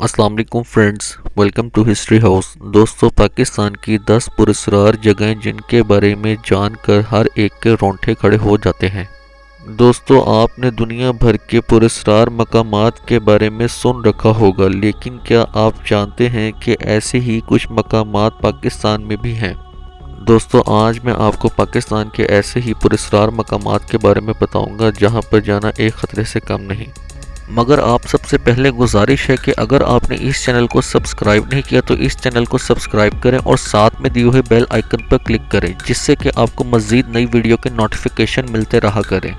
अस्सलाम वालेकुम friends, welcome to history house. दोस्तों, पाकिस्तान की 10 पुरस्कार जगहें जिनके बारे में जानकर हर एक के रोंगटे खड़े हो जाते हैं। दोस्तों, आपने दुनिया भर के पुरस्कार मकामात के बारे में सुन रखा होगा, लेकिन क्या आप जानते हैं कि ऐसे ही कुछ मकामात पाकिस्तान में भी हैं। दोस्तों, आज मैं आपको पाकिस्तान के ऐसे ही पुरस्कार मकामात के बारे में बताऊंगा जहां पर जाना एक ख़तरे से कम नहीं। मगर आप सबसे पहले गुजारिश है कि अगर आपने इस चैनल को सब्सक्राइब नहीं किया तो इस चैनल को सब्सक्राइब करें और साथ में दिए हुए बेल आइकन पर क्लिक करें, जिससे कि आपको मज़ीद नई वीडियो के नोटिफिकेशन मिलते रहा करें।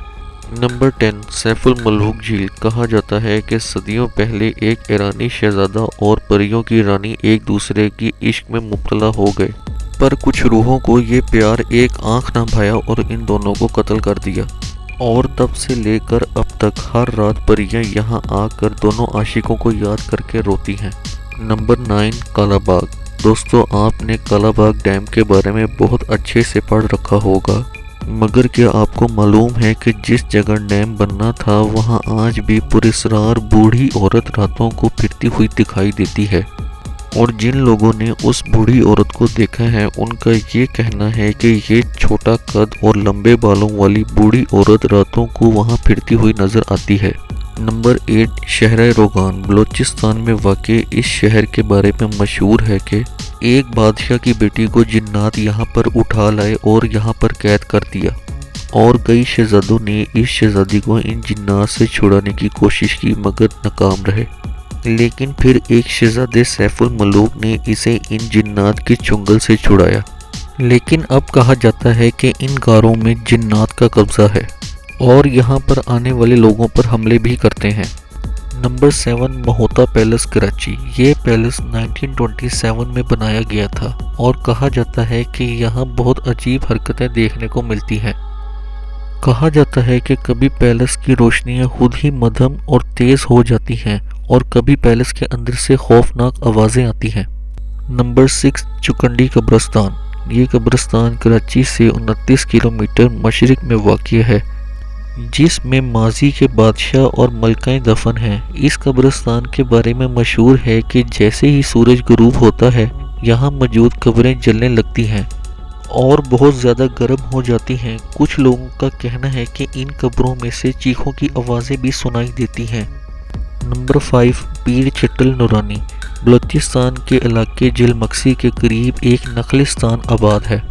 नंबर 10, सैफुल मलूक झील। कहा जाता है कि सदियों पहले एक ईरानी शहजादा और परियों की रानी एक दूसरे की इश्क में मुब्तला हो गए, पर कुछ रूहों को ये प्यार एक आंख ना भाया और इन दोनों को कत्ल कर दिया। और तब से लेकर अब तक हर रात परियां यहाँ आकर दोनों आशिकों को याद करके रोती हैं। नंबर 9, कालाबाग। दोस्तों, आपने कालाबाग डैम के बारे में बहुत अच्छे से पढ़ रखा होगा, मगर क्या आपको मालूम है कि जिस जगह डैम बनना था वहाँ आज भी पुरस्कार बूढ़ी औरत रातों को फिरती हुई दिखाई देती है। और जिन लोगों ने उस बूढ़ी औरत को देखा है उनका ये कहना है कि ये छोटा कद और लंबे बालों वाली बूढ़ी औरत रातों को वहाँ फिरती हुई नजर आती है। नंबर 8, शहर रोगान। बलूचिस्तान में वाक़ इस शहर के बारे में मशहूर है कि एक बादशाह की बेटी को जिन्नात यहाँ पर उठा लाए और यहाँ पर कैद कर दिया, और कई शहजादों ने इस शहजादी को इन जिन्नात से छुड़ाने की कोशिश की मगर नाकाम रहे। लेकिन फिर एक शहजादे सैफुल मलूक ने इसे इन जिन्नात के चुंगल से छुड़ाया। लेकिन अब कहा जाता है कि इन गारों में जिन्नात का कब्जा है और यहाँ पर आने वाले लोगों पर हमले भी करते हैं। Number 7, Mohatta palace, Karachi. ये पैलेस 1927 में बनाया गया था और कहा जाता है कि यहाँ बहुत अजीब हरकतें देखने को मिलती हैं। कहा जाता है कि कभी पैलेस की रोशनियाँ खुद ही मध्यम और तेज़ हो जाती हैं और कभी पैलेस के अंदर से खौफनाक आवाज़ें आती हैं। नंबर 6, चुकंडी कब्रिस्तान। ये कब्रिस्तान कराची से 29 किलोमीटर मशरिक में वाक़ है, जिसमें माजी के बादशाह और मलकाएं दफन हैं। इस कब्रिस्तान के बारे में मशहूर है कि जैसे ही सूरज गुरूब होता है यहाँ मौजूद कब्रें जलने लगती हैं और बहुत ज़्यादा गर्म हो जाती हैं। कुछ लोगों का कहना है कि इन कब्रों में से चीखों की आवाज़ें भी सुनाई देती हैं। नंबर 5, पीर चट्टल नूरानी। बलूचिस्तान के इलाके जिलमक्सी के करीब एक नखलिस्तान आबाद है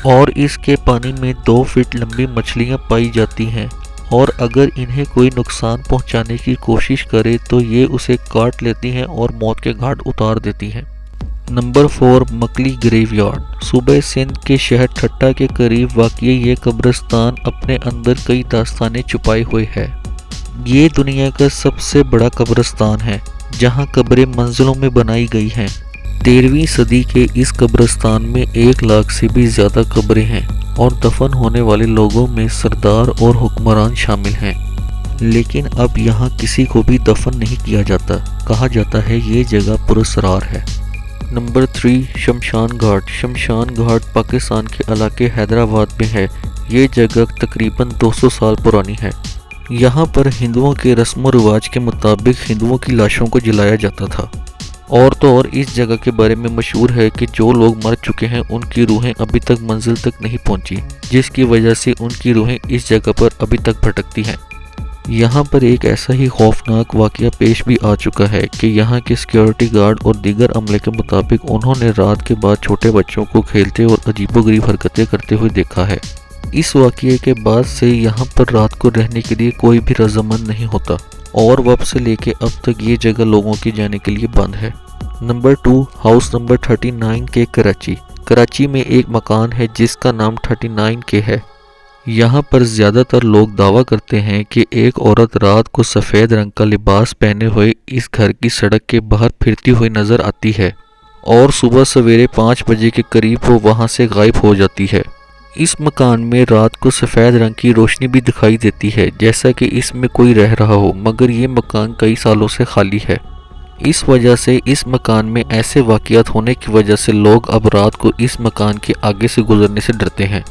और इसके पानी में 2 फीट लंबी मछलियां पाई जाती हैं, और अगर इन्हें कोई नुकसान पहुंचाने की कोशिश करे तो ये उसे काट लेती हैं और मौत के घाट उतार देती हैं। Number 4, मकली graveyard. सूबे सिंध के शहर ठट्टा के करीब वाक़ ये कब्रिस्तान अपने अंदर कई दास्तानें छुपाए हुए है। ये दुनिया का सबसे बड़ा कब्रिस्तान है जहां कब्रें मंजिलों में बनाई गई हैं। 13वीं सदी के इस कब्रिस्तान में 1 लाख से भी ज़्यादा कब्रें हैं और दफन होने वाले लोगों में सरदार और हुक्मरान शामिल हैं। लेकिन अब यहाँ किसी को भी दफन नहीं किया जाता। कहा जाता है ये जगह पुरस्कार है। नंबर 3, शमशान घाट। शमशान घाट पाकिस्तान के इलाके हैदराबाद में है। ये जगह तकरीबन 200 साल पुरानी है। यहाँ पर हिंदुओं के रस्म व रिवाज के मुताबिक हिंदुओं की लाशों को जलाया जाता था। और तो और इस जगह के बारे में मशहूर है कि जो लोग मर चुके हैं उनकी रूहें अभी तक मंजिल तक नहीं पहुँची, जिसकी वजह से उनकी रूहें इस जगह पर अभी तक भटकती हैं। यहाँ पर एक ऐसा ही खौफनाक वाक़या पेश भी आ चुका है कि यहाँ के सिक्योरिटी गार्ड और दीगर अमले के मुताबिक उन्होंने रात के बाद छोटे बच्चों को खेलते और अजीबोगरीब हरकतें करते हुए देखा है। इस वाक़ये के बाद से यहाँ पर रात को रहने के लिए कोई भी रजामंद नहीं होता और वब से लेके अब तक ये जगह लोगों के जाने के लिए बंद है। नंबर 2, हाउस नंबर 39 के, कराची। कराची में एक मकान है जिसका नाम 39 के है। यहाँ पर ज़्यादातर लोग दावा करते हैं कि एक औरत रात को सफ़ेद रंग का लिबास पहने हुए इस घर की सड़क के बाहर फिरती हुई नज़र आती है और सुबह सवेरे 5 बजे के करीब वो वहाँ से गायब हो जाती है। इस मकान में रात को सफ़ेद रंग की रोशनी भी दिखाई देती है, जैसा कि इसमें कोई रह रहा हो, मगर ये मकान कई सालों से खाली है। इस वजह से इस मकान में ऐसे वाक़यात होने की वजह से लोग अब रात को इस मकान के आगे से गुजरने से डरते हैं।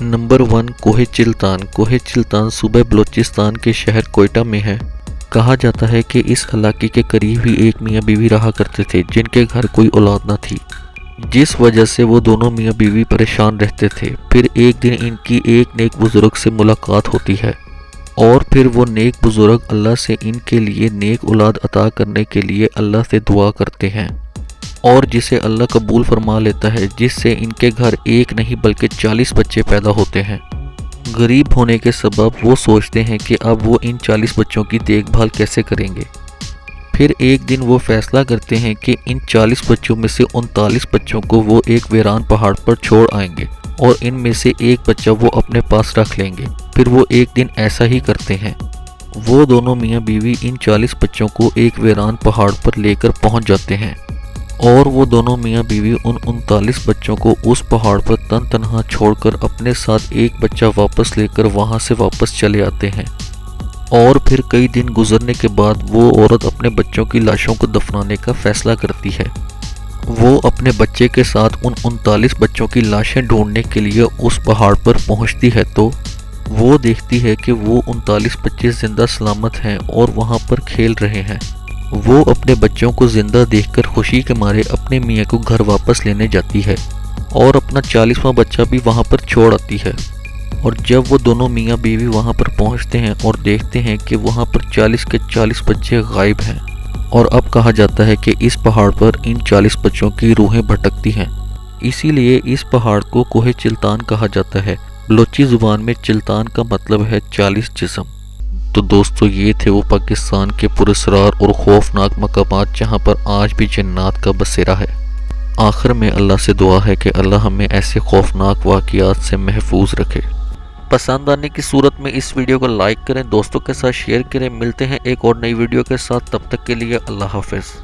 नंबर 1, कोहे चिल्तान। कोहे चिल्तान सूबे बलूचिस्तान के शहर कोयटा में है। کہا جاتا ہے کہ اس علاقے کے قریب ہی ایک میاں بیوی رہا کرتے تھے جن کے گھر کوئی اولاد نہ تھی، جس وجہ سے وہ دونوں میاں بیوی پریشان رہتے تھے۔ پھر ایک دن ان کی ایک نیک بزرگ سے ملاقات ہوتی ہے اور پھر وہ نیک بزرگ اللہ سے ان کے لیے نیک اولاد عطا کرنے کے لیے اللہ سے دعا کرتے ہیں اور جسے اللہ قبول فرما لیتا ہے، جس سے ان کے گھر ایک نہیں بلکہ 40 بچے پیدا ہوتے ہیں۔ غریب ہونے کے سبب وہ سوچتے ہیں کہ اب وہ ان 40 بچوں کی دیکھ بھال کیسے کریں گے۔ پھر ایک دن وہ فیصلہ کرتے ہیں کہ ان 40 بچوں میں سے 39 بچوں کو وہ ایک ویران پہاڑ پر چھوڑ آئیں گے اور ان میں سے ایک بچہ وہ اپنے پاس رکھ لیں گے۔ پھر وہ ایک دن ایسا ہی کرتے ہیں۔ وہ دونوں میاں بیوی ان 40 بچوں کو ایک ویران پہاڑ پر لے کر پہنچ جاتے ہیں اور وہ دونوں میاں بیوی ان 39 بچوں کو اس پہاڑ پر تنہا چھوڑ کر اپنے ساتھ ایک بچہ واپس لے کر وہاں سے واپس چلے آتے ہیں۔ اور پھر کئی دن گزرنے کے بعد وہ عورت اپنے بچوں کی لاشوں کو دفنانے کا فیصلہ کرتی ہے۔ وہ اپنے بچے کے ساتھ ان 39 بچوں کی لاشیں ڈھونڈنے کے لیے اس پہاڑ پر پہنچتی ہے تو وہ دیکھتی ہے کہ وہ 39 بچے زندہ سلامت ہیں اور وہاں پر کھیل رہے ہیں۔ وہ اپنے بچوں کو زندہ دیکھ کر خوشی کے مارے اپنے میاں کو گھر واپس لینے جاتی ہے اور اپنا 40واں بچہ بھی وہاں پر چھوڑ آتی ہے۔ اور جب وہ دونوں میاں بیوی وہاں پر پہنچتے ہیں اور دیکھتے ہیں کہ وہاں پر 40 کے 40 بچے غائب ہیں، اور اب کہا جاتا ہے کہ اس پہاڑ پر ان 40 بچوں کی روحیں بھٹکتی ہیں، اسی لیے اس پہاڑ کو کوہ چلتان کہا جاتا ہے۔ بلوچی زبان میں چلتان کا مطلب ہے 40 جسم۔ تو دوستو، یہ تھے وہ پاکستان کے پراسرار اور خوفناک مقامات جہاں پر آج بھی جنات کا بسیرا ہے۔ آخر میں اللہ سے دعا ہے کہ اللہ ہمیں ایسے خوفناک واقعات سے محفوظ رکھے۔ پسند آنے کی صورت میں اس ویڈیو کو لائک کریں، دوستوں کے ساتھ شیئر کریں۔ ملتے ہیں ایک اور نئی ویڈیو کے ساتھ، تب تک کے لیے اللہ حافظ۔